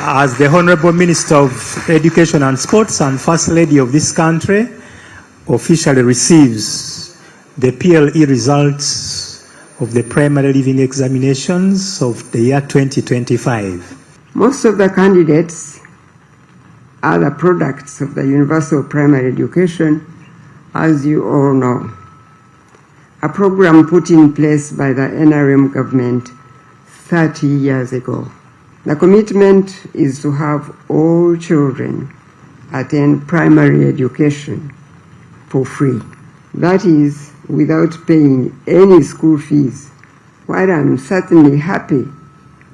As the Honorable Minister of Education and Sports and First Lady of this country officially receives the PLE results of the primary leaving examinations of the year 2025. Most of the candidates are the products of the universal primary education, as you all know, a program put in place by the NRM government 30 years ago. The commitment is to have all children attend primary education for free. That is, without paying any school fees. While I'm certainly happy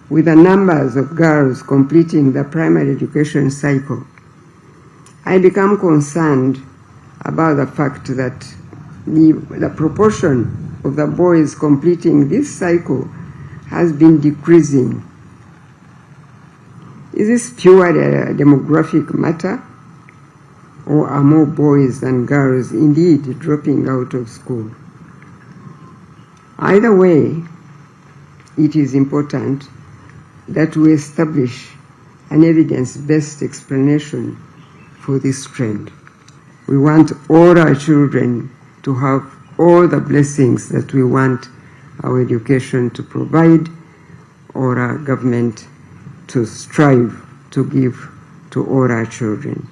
with the numbers of girls completing the primary education cycle, I become concerned about the fact that the proportion of the boys completing this cycle has been decreasing. Is this purely a demographic matter, or are more boys than girls indeed dropping out of school? Either way, it is important that we establish an evidence-based explanation for this trend. We want all our children to have all the blessings that we want our education to provide, or our government to strive to give to all our children.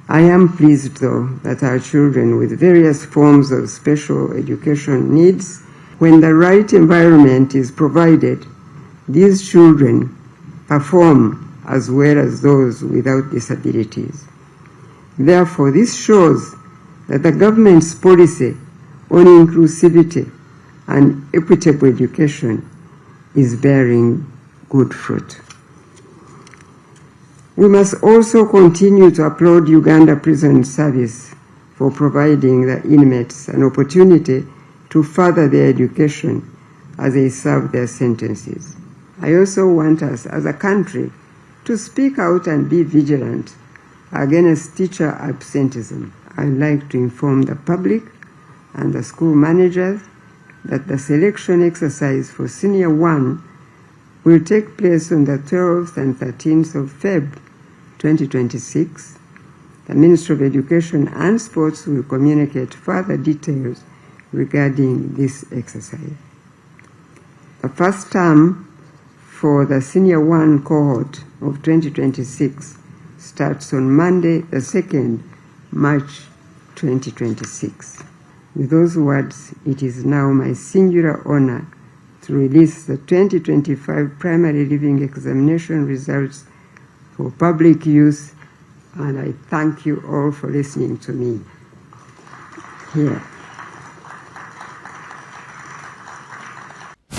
I am pleased, though, that our children with various forms of special education needs, when the right environment is provided, these children perform as well as those without disabilities. Therefore, this shows that the government's policy on inclusivity and equitable education is bearing good fruit. We must also continue to applaud Uganda Prison Service for providing the inmates an opportunity to further their education as they serve their sentences. I also want us as a country to speak out and be vigilant against teacher absenteeism. I'd like to inform the public and the school managers that the selection exercise for Senior 1 will take place on the 12th and 13th of February 2026. The Ministry of Education and Sports will communicate further details regarding this exercise. The first term for the Senior 1 cohort of 2026 starts on Monday, the 2nd March 2026. With those words, it is now my singular honor to release the 2025 primary leaving examination results for public use, and I thank you all for listening to me. Here.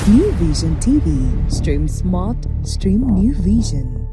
New Vision TV. Stream smart, stream New Vision.